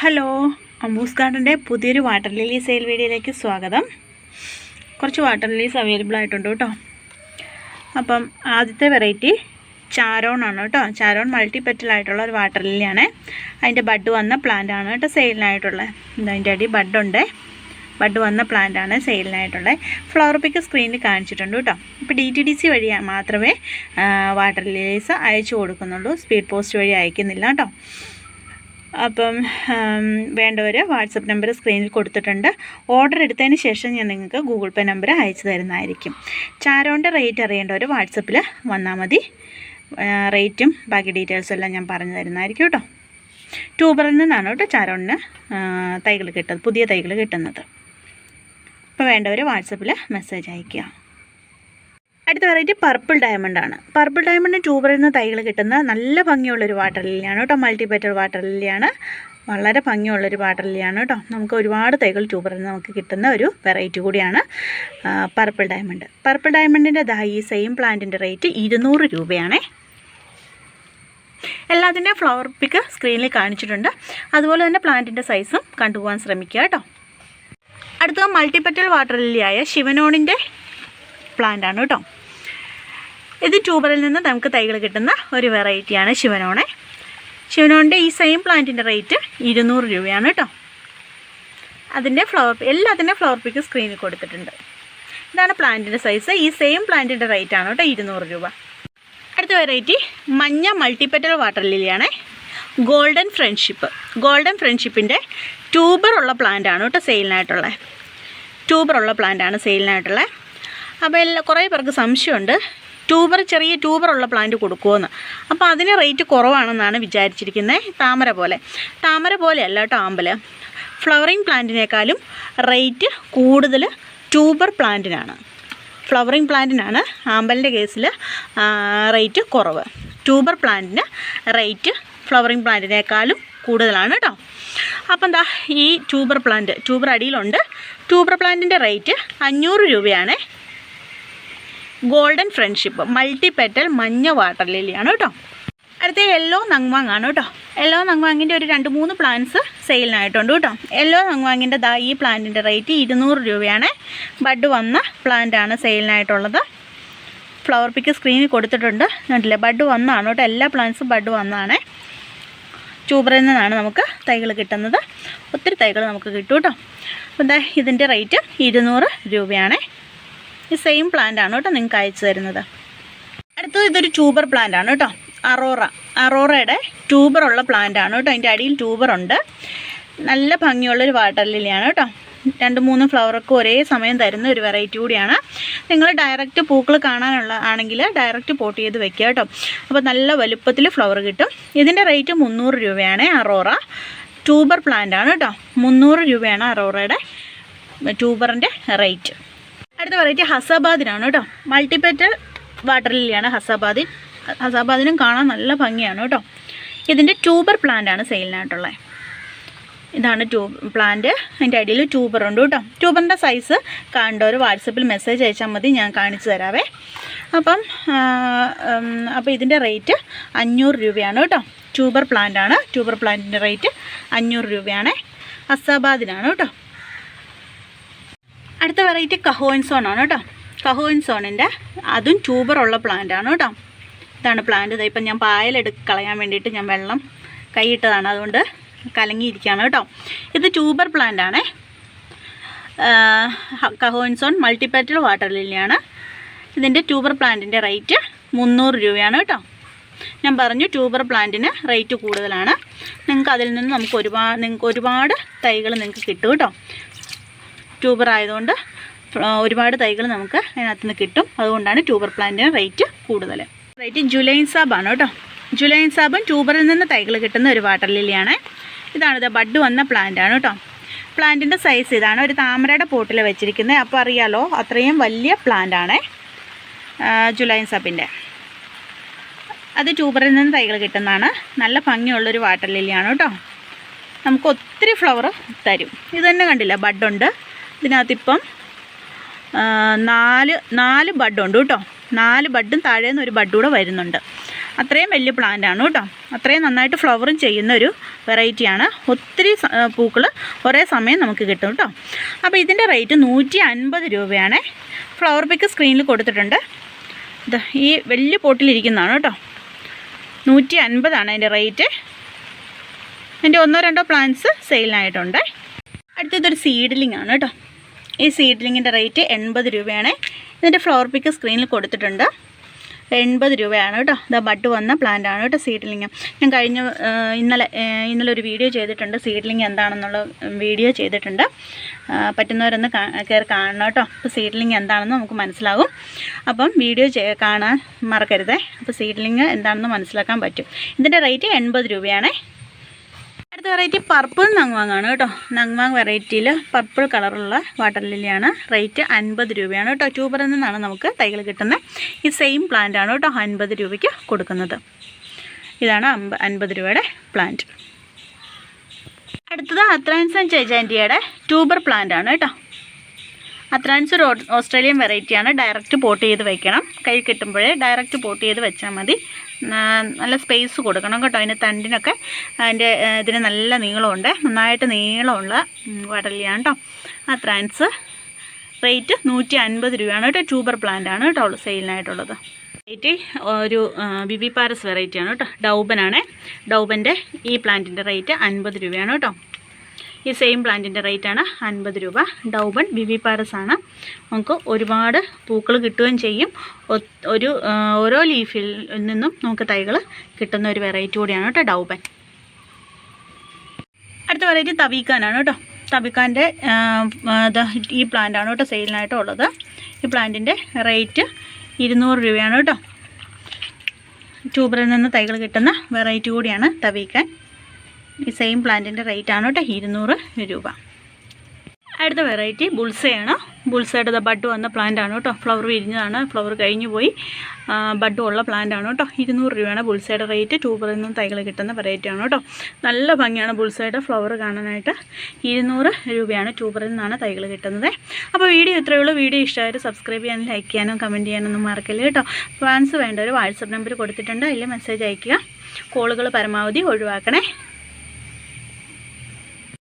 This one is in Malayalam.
ഹലോ, അമ്മൂസ് ഗാർഡൻ്റെ പുതിയൊരു വാട്ടർ ലില്ലി സെയിൽ വീഡിയോയിലേക്ക് സ്വാഗതം. കുറച്ച് വാട്ടർ ലില്ലീസ് അവൈലബിൾ ആയിട്ടുണ്ട് കേട്ടോ. അപ്പം ആദ്യത്തെ വെറൈറ്റി ചാരോൺ ആണ് കേട്ടോ. ചാരോൺ മൾട്ടി പെറ്റലായിട്ടുള്ള ഒരു വാട്ടർ ലില്ലിയാണ്. അതിൻ്റെ ബഡ് വന്ന പ്ലാന്റ് ആണ് കേട്ടോ സെയിലിനായിട്ടുള്ളത്. അതിൻ്റെ അടി ബഡ് വന്ന പ്ലാന്റ് ആണ് സെയിലിനായിട്ടുള്ളത്. ഫ്ലവർ പിക്ക് സ്ക്രീനിൽ കാണിച്ചിട്ടുണ്ട് കേട്ടോ. ഇപ്പോൾ DTDC വഴി മാത്രമേ വാട്ടർ ലില്ലീസ് അയച്ചു കൊടുക്കുന്നുള്ളൂ. സ്പീഡ് പോസ്റ്റ് വഴി അയക്കുന്നില്ല കേട്ടോ. അപ്പം വേണ്ടവർ വാട്സപ്പ് നമ്പർ സ്ക്രീനിൽ കൊടുത്തിട്ടുണ്ട്. ഓർഡർ എടുത്തതിന് ശേഷം ഞാൻ നിങ്ങൾക്ക് ഗൂഗിൾ പേ നമ്പർ അയച്ചു തരുന്നതായിരിക്കും. ചാരോൻ്റെ റേറ്റ് അറിയേണ്ടവർ വാട്സപ്പിൽ വന്നാൽ മതി. റേറ്റും ബാക്കി ഡീറ്റെയിൽസും എല്ലാം ഞാൻ പറഞ്ഞു തരുന്നതായിരിക്കും കേട്ടോ. ട്യൂബറിൽ നിന്നാണ് കേട്ടോ ചാരോണിന് പുതിയ തൈകൾ കിട്ടുന്നത്. അപ്പോൾ വേണ്ടവർ വാട്സപ്പിൽ മെസ്സേജ് അയയ്ക്കുക. അടുത്ത വെറൈറ്റി പർപ്പിൾ ഡയമണ്ട് ആണ്. പർപ്പിൾ ഡയമണ്ട് ട്യൂബറിൽ നിന്ന് തൈകൾ കിട്ടുന്ന നല്ല ഭംഗിയുള്ളൊരു വാട്ടർ ലില്ലിയാണ് കേട്ടോ. മൾട്ടി പെറ്റൽ വാട്ടർ ലില്ലിയാണ്. വളരെ ഭംഗിയുള്ളൊരു വാട്ടർ ലില്ലിയാണ് കേട്ടോ. നമുക്ക് ഒരുപാട് തൈകൾ ട്യൂബറിൽ നിന്ന് നമുക്ക് കിട്ടുന്ന ഒരു വെറൈറ്റി കൂടിയാണ് പർപ്പിൾ ഡയമണ്ട്. പർപ്പിൾ ഡയമണ്ടിൻ്റെ ഈ സെയിം പ്ലാന്റിൻ്റെ റേറ്റ് 200 രൂപയാണേ. എല്ലാത്തിൻ്റെയും ഫ്ലവർ പിക്ക് സ്ക്രീനിൽ കാണിച്ചിട്ടുണ്ട്. അതുപോലെ തന്നെ പ്ലാന്റിൻ്റെ സൈസും കണ്ടുപോകാൻ ശ്രമിക്കുക കേട്ടോ. അടുത്ത മൾട്ടിപെറ്റൽ വാട്ടർ ലില്ലിയായ ശിവനോണിൻ്റെ പ്ലാന്റ് ആണ് കേട്ടോ. ഇത് ട്യൂബറിൽ നിന്ന് നമുക്ക് തൈകൾ കിട്ടുന്ന ഒരു വെറൈറ്റിയാണ് ശിവനോണിൻ്റെ ഈ സെയിം പ്ലാന്റിൻ്റെ റേറ്റ് 200 രൂപയാണ് കേട്ടോ. എല്ലാത്തിൻ്റെ ഫ്ലവർ പിക്ക് സ്ക്രീനിൽ കൊടുത്തിട്ടുണ്ട്. ഇതാണ് പ്ലാന്റിൻ്റെ സൈസ്. ഈ സെയിം പ്ലാന്റിൻ്റെ റേറ്റ് ആണ് കേട്ടോ 200 രൂപ. അടുത്ത വെറൈറ്റി മഞ്ഞ മൾട്ടിപെറ്റൽ വാട്ടർ ലില്ലിയാണ്. ഗോൾഡൻ ഫ്രണ്ട്ഷിപ്പിൻ്റെ ട്യൂബറുള്ള പ്ലാന്റ് ആണ് കേട്ടോ സെയിലിനായിട്ടുള്ളത്. അപ്പോൾ കുറേ പേർക്ക് സംശയമുണ്ട്, ചെറിയ ട്യൂബറുള്ള പ്ലാന്റ് കൊടുക്കുമോയെന്ന്. അപ്പോൾ അതിന് റേറ്റ് കുറവാണെന്നാണ് വിചാരിച്ചിരിക്കുന്നത്. താമര പോലെയല്ല കേട്ടോ ആമ്പൽ. ഫ്ലവറിങ് പ്ലാന്റിനേക്കാളും റേറ്റ് കൂടുതൽ ട്യൂബർ പ്ലാന്റിനാണ്. ഫ്ലവറിങ് പ്ലാന്റിനാണ് ആമ്പലിൻ്റെ കേസിൽ റേറ്റ് കുറവ്. ട്യൂബർ പ്ലാന്റിന് റേറ്റ് ഫ്ലവറിങ് പ്ലാന്റിനേക്കാളും കൂടുതലാണ് കേട്ടോ. അപ്പം ഈ ട്യൂബർ അടിയിലുണ്ട്. ട്യൂബർ പ്ലാന്റിൻ്റെ റേറ്റ് 500 രൂപയാണ്. ഗോൾഡൻ ഫ്രണ്ട്ഷിപ്പ് മൾട്ടി പെറ്റൽ മഞ്ഞ വാട്ടർ ലില്ലിയാണ് കേട്ടോ. അടുത്ത യെല്ലോ നങ്വാങ് ആണ് കേട്ടോ. യെല്ലോ നങ്വാങ്ങിൻ്റെ ഒരു 2-3 പ്ലാന്റ്സ് സെയിലിനായിട്ടുണ്ട് കേട്ടോ. യെല്ലോ നങ്വാങ്ങിൻ്റെ ഈ പ്ലാന്റിൻ്റെ റേറ്റ് 200 രൂപയാണ്. ബഡ് വന്ന പ്ലാന്റാണ് സെയിലിനായിട്ടുള്ളത്. ഫ്ലവർ പിക്ക് സ്ക്രീനിൽ കൊടുത്തിട്ടുണ്ട്. കണ്ടില്ലേ, ബഡ് വന്നതാണ് കേട്ടോ. എല്ലാ പ്ലാന്റ്സും ബഡ് വന്നതാണ്. ട്യൂബറിൽ നിന്നാണ് നമുക്ക് തൈകൾ കിട്ടുന്നത്. ഒത്തിരി തൈകൾ നമുക്ക് കിട്ടും കേട്ടോ. അപ്പം ഇതിൻ്റെ റേറ്റ് 200 രൂപയാണ്. ഈ സെയിം പ്ലാന്റ് ആണ് കേട്ടോ നിങ്ങൾക്ക് അയച്ചു തരുന്നത്. അടുത്തത് ഇതൊരു ട്യൂബർ പ്ലാന്റ് ആണ് കേട്ടോ. അറോറയുടെ ട്യൂബറുള്ള പ്ലാന്റ് ആണ് കേട്ടോ. അതിൻ്റെ അടിയിൽ ട്യൂബറുണ്ട്. നല്ല ഭംഗിയുള്ളൊരു വാട്ടർ ലില്ലിയാണ് കേട്ടോ. 2-3 ഫ്ലവറൊക്കെ ഒരേ സമയം തരുന്ന ഒരു വെറൈറ്റി കൂടിയാണ്. നിങ്ങൾ ഡയറക്റ്റ് പൂക്കൾ കാണാനുള്ള ഡയറക്റ്റ് പോട്ട് ചെയ്ത് വെക്കുക കേട്ടോ. അപ്പോൾ നല്ല വലുപ്പത്തിൽ ഫ്ലവർ കിട്ടും. ഇതിൻ്റെ റേറ്റ് 300 രൂപയാണ്. അറോറ ട്യൂബർ പ്ലാന്റ് ആണ് കേട്ടോ. 300 രൂപയാണ് അറോറയുടെ ട്യൂബറിൻ്റെ റേറ്റ്. അടുത്ത വെറൈറ്റി ഹസാബാദിനാണ് കേട്ടോ. മൾട്ടിപെറ്റൽ വാട്ടർ ലില്ലിയാണ് ഹസാബാദിനും കാണാൻ നല്ല ഭംഗിയാണ് കേട്ടോ. ഇതിൻ്റെ ട്യൂബർ പ്ലാന്റ് ആണ് സെയിലിനായിട്ടുള്ളത്. ഇതാണ് പ്ലാന്റ്. അതിൻ്റെ അടിയിൽ ട്യൂബറുണ്ട് കേട്ടോ. ട്യൂബറിൻ്റെ സൈസ് കാണേണ്ടവർ വാട്സപ്പിൽ മെസ്സേജ് അയച്ചാൽ മതി, ഞാൻ കാണിച്ചു തരാവേ. അപ്പോൾ ഇതിൻ്റെ റേറ്റ് 500 രൂപയാണ് കേട്ടോ. ട്യൂബർ പ്ലാന്റ് ആണ്. ട്യൂബർ പ്ലാന്റിൻ്റെ റേറ്റ് 500 രൂപയാണ്. ഹസാബാദിനാണ് കേട്ടോ. അടുത്ത വെറൈറ്റി കഹോയിൻസോൺ ആണ് കേട്ടോ. കഹോയിൻസോണിൻ്റെ അതും ട്യൂബറുള്ള പ്ലാന്റ് ആണ് കേട്ടോ. ഇതാണ് പ്ലാന്റ്. ഇപ്പം ഞാൻ കളയാൻ വേണ്ടിയിട്ട് ഞാൻ വെള്ളം കൈയിട്ടതാണ്, അതുകൊണ്ട് കലങ്ങിയിരിക്കുകയാണ് കേട്ടോ. ഇത് ട്യൂബർ പ്ലാന്റ് ആണ്. കഹോയിൻസോൺ മൾട്ടിപെറ്റൽ വാട്ടർ ലില്ലിയാണ്. ഇതിൻ്റെ ട്യൂബർ പ്ലാന്റിൻ്റെ റേറ്റ് 300 രൂപയാണ് കേട്ടോ. ഞാൻ പറഞ്ഞു ട്യൂബർ പ്ലാന്റിന് റേറ്റ് കൂടുതലാണ്. നിങ്ങൾക്ക് അതിൽ നിന്ന് നിങ്ങൾക്ക് ഒരുപാട് തൈകൾ നിങ്ങൾക്ക് കിട്ടും കേട്ടോ. ട്യൂബർ ആയതുകൊണ്ട് ഒരുപാട് തൈകൾ നമുക്ക് അതിനകത്ത് നിന്ന് കിട്ടും. അതുകൊണ്ടാണ് ട്യൂബർ പ്ലാന്റിന് റേറ്റ് കൂടുതൽ. റേറ്റ് ജുലൈൻ സാബാണ് കേട്ടോ. ജുലൈൻ സാബും ട്യൂബറിൽ നിന്ന് തൈകൾ കിട്ടുന്ന ഒരു വാട്ടർ ലില്ലിയാണ്. ഇതാണിത് ബഡ് വന്ന പ്ലാന്റ് ആണ് കേട്ടോ. പ്ലാന്റിൻ്റെ സൈസ് ഇതാണ്. ഒരു താമരയുടെ പോട്ടിൽ വെച്ചിരിക്കുന്നത്. അപ്പോൾ അറിയാലോ, അത്രയും വലിയ പ്ലാന്റ് ആണ് ജുലൈൻ സാബിൻ്റെ. അത് ട്യൂബറിൽ നിന്ന് തൈകൾ കിട്ടുന്നതാണ്. നല്ല ഭംഗിയുള്ളൊരു വാട്ടർ ലില്ലിയാണ് കേട്ടോ. നമുക്ക് ഒത്തിരി ഫ്ലവർ തരും. ഇത് തന്നെ കണ്ടില്ല, ബഡുണ്ട്. ഇതിനകത്തിപ്പം 4 ബഡുണ്ട് കേട്ടോ. 4 ബഡും താഴേന്ന് ഒരു ബഡ് കൂടെ വരുന്നുണ്ട്. അത്രയും വലിയ പ്ലാന്റാണ് കേട്ടോ. അത്രയും നന്നായിട്ട് ഫ്ലവറും ചെയ്യുന്ന ഒരു വെറൈറ്റിയാണ്. ഒത്തിരി പൂക്കൾ ഒരേ സമയം നമുക്ക് കിട്ടും കേട്ടോ. അപ്പോൾ ഇതിൻ്റെ റേറ്റ് 150 രൂപയാണ്. ഫ്ലവർ പിക്ക് സ്ക്രീനിൽ കൊടുത്തിട്ടുണ്ട്. ഇത് ഈ വലിയ പോട്ടിലിരിക്കുന്നതാണ് കേട്ടോ. 150 അതിൻ്റെ റേറ്റ്. എൻ്റെ 1-2 പ്ലാന്റ്സ് സെയിലിനായിട്ടുണ്ട്. അടുത്തതൊരു സീഡ്ലിംഗ് ആണ് കേട്ടോ. ഈ സീഡ്ലിങ്ങിൻ്റെ റേറ്റ് 80 രൂപയാണ്. ഇതിൻ്റെ ഫ്ലവർ പിക്ക് സ്ക്രീനിൽ കൊടുത്തിട്ടുണ്ട്. 80 രൂപയാണ് കേട്ടോ. ഇതാ ബഡ് വന്ന പ്ലാന്റ് ആണ് കേട്ടോ സീഡ്ലിങ്. ഞാൻ ഇന്നലെ ഒരു വീഡിയോ ചെയ്തിട്ടുണ്ട്. സീഡ്ലിങ് എന്താണെന്നുള്ള വീഡിയോ ചെയ്തിട്ടുണ്ട്. പറ്റുന്നവരൊന്ന് കയറി കാണണം കേട്ടോ. അപ്പോൾ സീഡ്ലിങ് എന്താണെന്ന് നമുക്ക് മനസ്സിലാകും. അപ്പം വീഡിയോ കാണാൻ മറക്കരുതേ. അപ്പോൾ സീഡ്ലിങ് എന്താണെന്ന് മനസ്സിലാക്കാൻ പറ്റും. ഇതിൻ്റെ റേറ്റ് 80 രൂപയാണ്. അടുത്ത വെറൈറ്റി പർപ്പിൾ നങ്വാങ്ങാണ് കേട്ടോ. നങ്വാങ് വെറൈറ്റിയിൽ പർപ്പിൾ കളറുള്ള വാട്ടർ ലില്ലിയാണ്. റേറ്റ് 50 രൂപയാണ് കേട്ടോ. ട്യൂബറിൽ നിന്നാണ് നമുക്ക് തൈകൾ കിട്ടുന്നത്. ഈ സെയിം പ്ലാന്റ് ആണ് കേട്ടോ 50 രൂപയ്ക്ക് കൊടുക്കുന്നത്. ഇതാണ് 50 രൂപയുടെ പ്ലാന്റ്. അടുത്തത് അത്രാൻസ് ആൻഡ് ജൈജാൻറ്റിയയുടെ ട്യൂബർ പ്ലാന്റ് ആണ് കേട്ടോ. അത്രാൻസ് ഒരു ഓസ്ട്രേലിയൻ വെറൈറ്റിയാണ്. ഡയറക്റ്റ് പോട്ട് ചെയ്ത് വെക്കണം. കൈ കിട്ടുമ്പോഴേ ഡയറക്റ്റ് പോട്ട് ചെയ്ത് വെച്ചാൽ മതി. നല്ല സ്പേസ് കൊടുക്കണം കേട്ടോ. അതിൻ്റെ തണ്ടിനൊക്കെ അതിൻ്റെ ഇതിന് നല്ല നീളമുണ്ട്. നന്നായിട്ട് നീളമുള്ള വടലിയാണ് കേട്ടോ. അത്രാൻസ് റേറ്റ് 150 രൂപയാണ് കേട്ടോ. ട്യൂബർ പ്ലാന്റ് ആണ് കേട്ടോ സെയിലിനായിട്ടുള്ളത്. റേറ്റ് ഒരു വിവിപാരസ് വെറൈറ്റിയാണ് കേട്ടോ. ഡൗബനാണ്. ഡൗബൻ്റെ ഈ പ്ലാന്റിൻ്റെ റേറ്റ് 50 രൂപയാണ് കേട്ടോ. ഈ സെയിം പ്ലാന്റിൻ്റെ റേറ്റാണ് 50 രൂപ. ഡൗബൻ വിവിപാരസ് ആണ്. നമുക്ക് ഒരുപാട് പൂക്കൾ കിട്ടുകയും ചെയ്യും. ഓരോ ലീഫിൽ നിന്നും നമുക്ക് തൈകൾ കിട്ടുന്ന ഒരു വെറൈറ്റി കൂടിയാണ് കേട്ടോ ഡൗബൻ. അടുത്ത വെറൈറ്റി തവീക്കാനാണ് കേട്ടോ. തവീക്കാൻ്റെ ഈ പ്ലാന്റാണ് കേട്ടോ സെയിലിനായിട്ട് ഉള്ളത്. ഈ പ്ലാന്റിൻ്റെ റേറ്റ് 200 രൂപയാണ് കേട്ടോ. ട്യൂബറിൽ നിന്ന് തൈകൾ കിട്ടുന്ന വെറൈറ്റി കൂടിയാണ് തവീക്കാൻ. ഈ സെയിം പ്ലാന്റിൻ്റെ റേറ്റാണ് കേട്ടോ 200 രൂപ. അടുത്ത വെറൈറ്റി ബുൾസയാണ്. ബുൾസയുടെ ബഡ് വന്ന പ്ലാന്റാണ് കേട്ടോ. ഫ്ലവർ വിരിഞ്ഞതാണ്. ഫ്ലവർ കഴിഞ്ഞു പോയി. ബഡ് ഉള്ള പ്ലാന്റാണ് കേട്ടോ. 200 രൂപയാണ് ബുൾസയുടെ റേറ്റ്. ട്യൂബറിൽ നിന്ന് തൈകൾ കിട്ടുന്ന വെറൈറ്റിയാണ് കേട്ടോ. നല്ല ഭംഗിയാണ് ബുൾസയുടെ ഫ്ലവർ കാണാനായിട്ട്. 200 രൂപയാണ് ട്യൂബറിൽ നിന്നാണ് തൈകൾ കിട്ടുന്നത്. അപ്പോൾ വീഡിയോ ഇത്രയേ ഉള്ളൂ. വീഡിയോ ഇഷ്ടമായിട്ട് സബ്സ്ക്രൈബ് ചെയ്യാനും ലൈക്ക് ചെയ്യാനും കമൻറ്റ് ചെയ്യാനൊന്നും മറക്കല്ലേ കേട്ടോ. പ്ലാൻസ് വേണ്ട ഒരു വാട്സപ്പ് നമ്പർ കൊടുത്തിട്ടുണ്ട്. അതിൽ മെസ്സേജ് അയയ്ക്കുക. കോളുകൾ പരമാവധി ഒഴിവാക്കണേ.